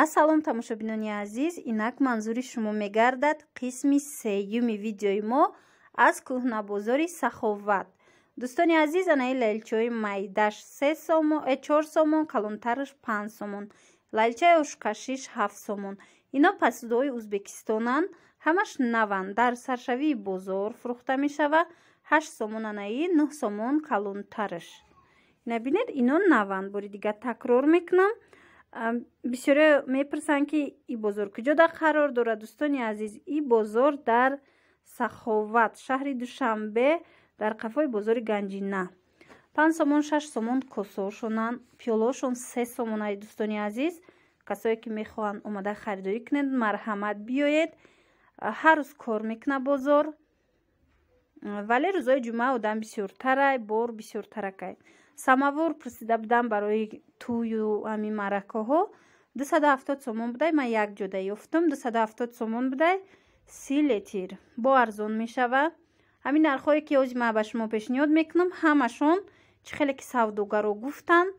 ассалом тамошобинони азиз, инак манзури шумо мегардад қисми сеюми видеои мо аз кӯҳнабозори Саховат. дӯстони азиз, анаи лайлчаҳои майдаш 4 сомон, калонтараш 5 сомон, лайлчаи ошкашиш 7 сомон. ино посудҳои ӯзбекистонанд, ҳамаш наванд. дар саршавии бозор фурӯхта мешавад. 8 сомон анаи, 9 сомон калонтараш. набинед, ино наванд. бори дигар такрор мекунам. бисёре мепурсанд ки и бозор куҷода қарор дорад. дӯстони азиз, и бозор дар Саховат, шаҳри Душанбе, дар қафои бозори Ганҷина. 5 сомон, 6 сомон косошонанд, пиёлошон 3 сомон. ай дӯстони азиз, касое ки мехоҳанд омада харидорӣ кунед, марҳамат биёед. ҳар рӯз кор мекунад бозор, вале рӯзои ҷумъа одам бисёртарай, бор бисёртаракай. самовор пурсида будам барои тӯю ҳамин маъракаҳо 270 сомон будай. ман як ҷода ёфтам. 270 сомон будай, 30 литр. бо арзон мешавад. ҳамин нархҳое ки ҳозир ман ба шумо пешниҳод мекунам, ҳамашон чӣ хеле ки савдогаро гуфтанд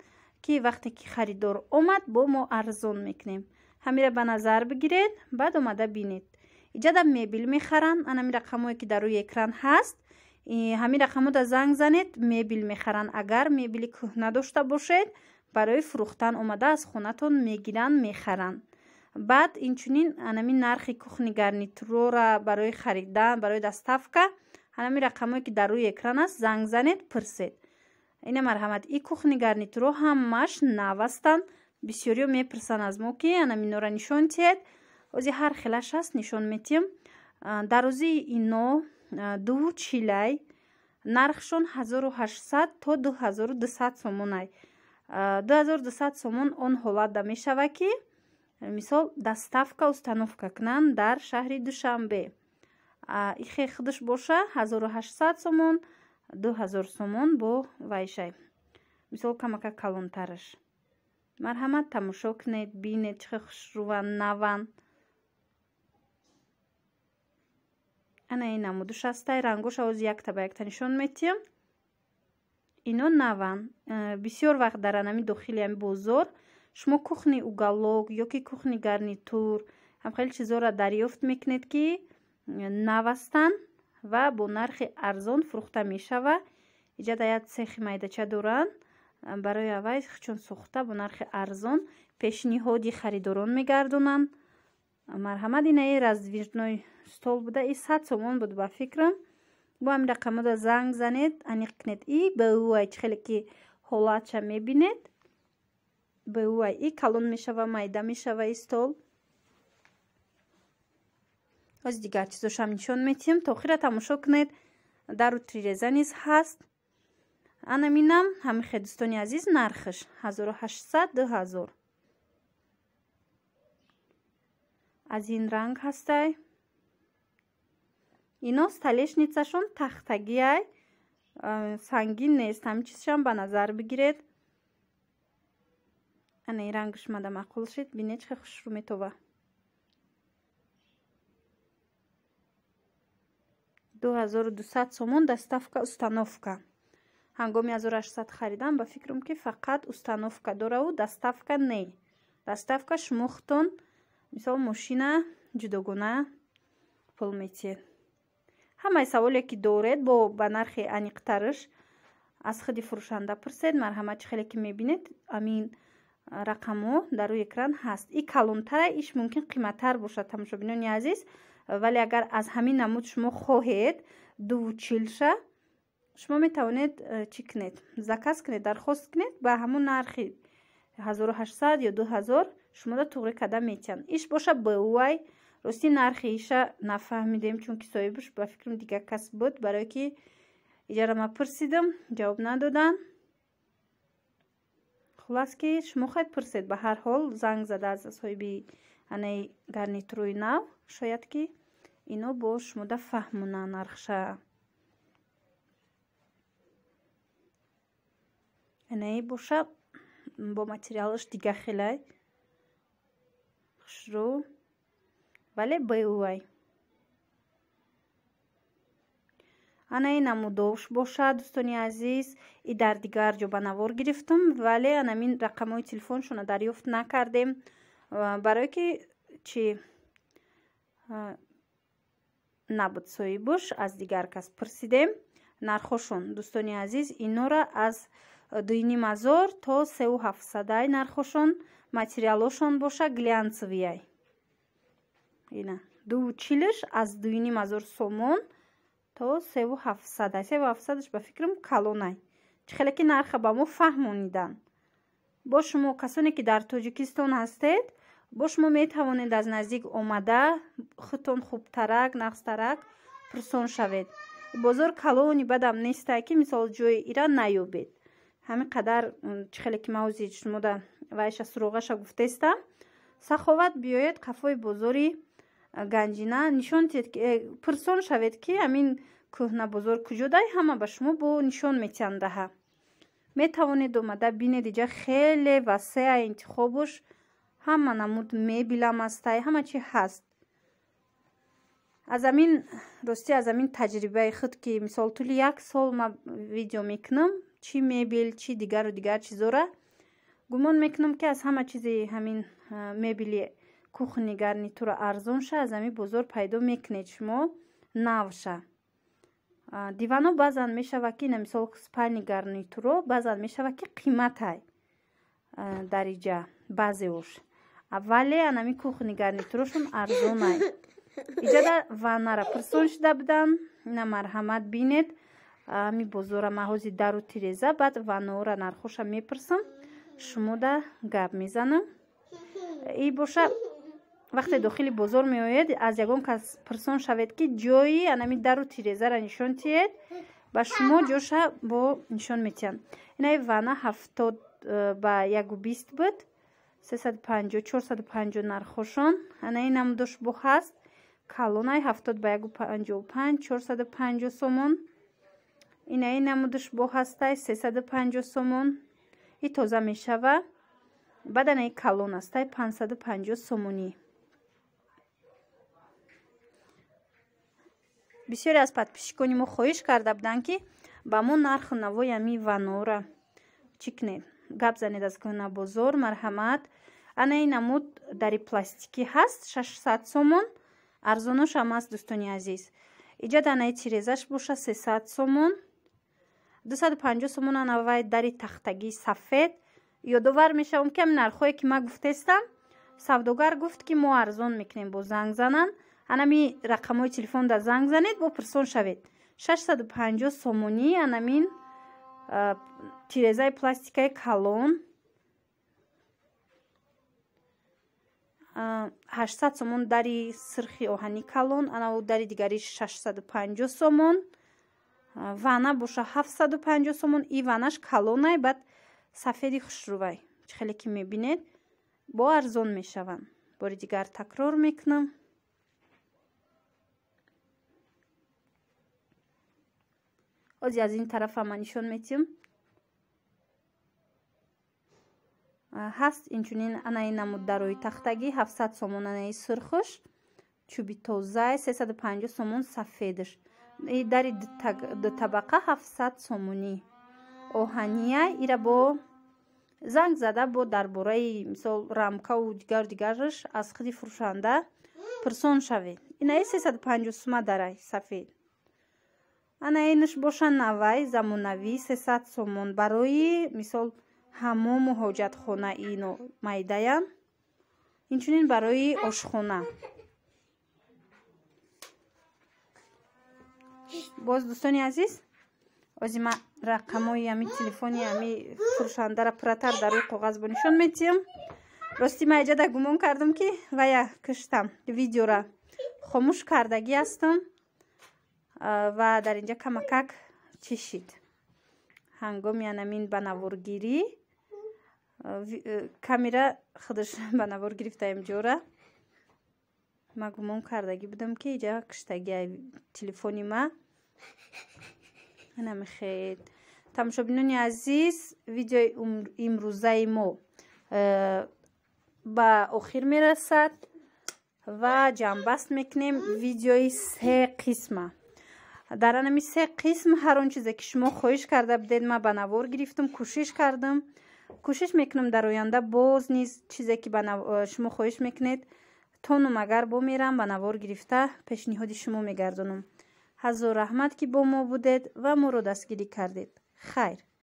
ки вақте ки харидор омад бо мо арзон мекунем. ҳамира ба назар бигиред, баъд омада бинед. иҷада мебел мехаранд. ҳамин рақамҳое ки дар рӯи экран ҳаст, ҳамин рақамҳода занг занед, мебел мехаранд. агар мебели кӯҳна дошта бошед, барои фурӯхтан омада аз хонатон мегиранд, мехаранд. баъд инчунин ҳамин нархи кухни гарнитурора барои харидан, барои доставка, ҳамин рақамҳое ки дар рӯи экран аст, занг занед, пурсед. ина марҳамат, и кухни гарнитуро ҳамаш нав ҳастанд. бисёриҳо мепурсанд аз мо ки ҳаминора нишон диҳед. ҳозир ҳар хелаш ҳаст, нишон метиҳем. дарозии ино 2 чилай, нархшон 1800 то 2200 сомонай. 2200 сомон он ҳолатда мешавад ки мисол доставка установка кунанд дар шаҳри Душанбе. ихе худаш боша 1800 сомон, 2000 сомон бо вайшай. мисол камака калонтараш. марҳамат, тамошо кунед, бинед чӣ хушрӯванд, наванд. ана ин намудуш ҳастай, рангоша ҳозир якта ба якта нишон метиҳам. ино наванд. бисёр вақт дар ҳамин дохили ҳамин бозор шумо кухни уголок ё ки кухни гарнитур ҳамхеле чизҳоро дарёфт мекунед ки нав ҳастанд ва бо нархи арзон фурӯхта мешавад. иҷада як цехи майдача доранд. барои аввай чун сохта бо нархи арзон пешниҳоди харидорон мегардонанд. марҳамат, ина раздвижной стол буда, и 100 сомон буд ба фикрам. бо ҳамин рақамода занг занед, аниқ кунед. и беуай чӣ хеле ки ҳолатша мебинед. беуай и калон мешава, майда мешава и стол. ҳозир дигар чизошам нишон метиҳам. то охира тамошо кунед. дару триреза низ ҳаст. анаминам ҳамихе дӯстони азиз, нархаш 1800 2000. аз ин ранг ҳастай. ино столешницашон тахтагиай, сангин нест. ҳамин чизшам ба назар бигиред. ана ин рангаш мада маъқул шид. бинед чӣ хушрӯ метова. 2200 сомон, доставка установка. ҳангоми 1800 харидан ба фикрам ки фақат установка дораву доставка не. доставка шумо худтон мисол мошина ҷудогона пул метиҳед. ҳамаи саволе ки доред ба нархи аниқтараш аз худи фурӯшанда пурсед. марҳамат, чӣ хеле ки мебинед амин рақамҳо дар рӯи экран ҳаст. и калонтара, иш мумкин қиматтар бошад тамошобинони азиз, вале агар аз ҳамин намуд шумо хоҳед 240ша, шумо метавонед чӣ кунед, заказ кунед, дархост кунед ба ҳамун нархи 1800 ё 2000 шумода туғри када метиҳанд. иш боша беуай. рости нархи иша нафаҳмидем, чунки соҳибаш ба фикрам дигар кас буд. барое ки иҷара ма пурсидам, ҷавоб надоданд. хулас ки шумо хоҳед пурсед. ба ҳар ҳол занг зада аз соҳиби анаи гарнитурои нав, шояд ки ино бо шумода фаҳмонанд нархша. анаи боша бо материалаш дига хелай хушрӯ, вале беуай. анаи намудош бошад дӯстони азиз. и дар дигар ҷо ба навор гирифтам, вале анамин рақамҳои телефоншона дарёфт накардем. برای که چی نبود سوی باش از دیگر کس پرسیدیم نرخشون دوستانی عزیز اینا را از 2500 تا 3700 نرخشون материалошон боша глянцевияй ина 240 аз 2500 сомон то 3700 3700 ба фикрам калонай чӣ хеле ки нарха ба мо фаҳмонидан бо шумо касоне ки дар тоҷикистон ҳастед бо шумо метавонед аз наздик омада худтон хубтарак нақстарак пурсон шавед бозор калони бадам нестай ки мисол ҷои ира наёбед ҳамин қадар чӣ хеле ки мавзии шумо да вайша суроғаша гуфтестам саховат биёед қафои бозори ганҷина нишон диҳед ки пурсон шавед ки ҳамин кӯҳна бозор куҷодай ҳама ба шумо бо нишон метиҳанд даҳа метавонед омада бинед иҷа хеле васеа интихобуш ҳама намуд мебилам астай ҳама чӣ ҳаст аз ҳамин рости аз ҳамин таҷрибаи худ ки мисол тӯли 1 сол ма видео мекунам чӣ мебел чӣ дигару дигар чизора гумон мекунам ки аз ҳама чизи ҳамин мебели кухни гарнитура арзон ша аз ҳамин бозор пайдо мекунед шумо навша дивано баъзан мешава ки ина мисол спальни гарнитуро баъзан мешава ки қиматай дар иҷа баъзеош вале анами кухни гарнитурошон арзонай иҷа да ваннара пурсон шуда будан ина марҳамат бинед ҳами бозора маҳози дару тиреза баъд ванноора нархоша мепурсам шумо да гап мезанам и боша вақте дохили бозор меоед аз ягон кас пурсон шавед ки ҷои анами дару тирезара нишон тиҳед ба шумо ҷоша бо нишон метиҳанд инаи вана 70 ба 120 буд 350 450 нархошон анаи намудош бо ҳаст калонай 70 ба 155 450 сомон инаи намудош бо ҳастай 350 сомон и тоза мешава баъд анаи калон астай 550 сомонӣ бисёре аз подписчикони мо хоҳиш карда буданд ки ба мо нарху навои ҳамин ванора чӣ кунед гап занед аз кӯҳна бозор марҳамат анаи намуд дари пластикӣ ҳаст 600 сомон арзонош ҳам аст дӯстони азиз иҷа данаи тирезаш боша 300 сомон 250 сомон анавай дари тахтагии сафед ёдовар мешавам ки ҳамин нархое ки ман гуфтестам савдогар гуфт ки мо арзон мекунем бо занг занан анами рақамҳои телефон да занг занед бо пурсон шавед 650 сомонӣ анамин тирезаи пластикаи калон 800 сомон дари сирхи оҳани калон анаву дари дигари 650 сомон вана боша 750 сомон и ванаш калонай баъд сафеди хушрувай чӣ хеле ки мебинед бо арзон мешаванд бори дигар такрор мекунам ози аз ин тараф ҳама нишон метиҳам ҳаст инчунин анаи намуд дарои тахтагӣ 700 сомон анаи сурхуш чӯби тозаи 350 сомон сафедаш дари ду табақа 700 сомонӣ оҳания ира бо занг зада бо дар бораи мисол рамкаву дигараш аз худи фурӯшанда пурсон шавед инаи 350 сума дарай сафед анаинаш боша навай замонавӣ 300 сомон барои мисол ҳамому ҳоҷатхона ино майдаям инчунин барои ошхона боз дӯстони азиз ози ма рақамҳои ҳами телефони ҳами фурӯшандара пурратар дар рӯи коғаз бо нишон метиҳам рости ма иҷада гумон кардам ки вая куштам видеора хомӯш кардагӣ ҳастам ва дар инҷа камакак чишид ҳангоми анамин ба наворгирӣ камера худаш ба навор гирифта имҷора ма гумон кардагӣ будам ки иҷа куштагиай телефони ма намехед тамошобинони азиз видеои имрӯзаи мо ба охир мерасад ва ҷамъбаст мекунем видеои 3 қисма дар анами 3 қисм ҳар он чизе ки шумо хоҳиш карда будед ман ба навор гирифтам кӯшиш кардам کوشش میکنم در آینده باز نیز چیزی که شما خواهش میکنید تانم اگر میرم به نوار گرفته پیشنهاد شما میگردونم. هزار رحمت که با ما بودید و ما رو دستگیری کردید. خیر.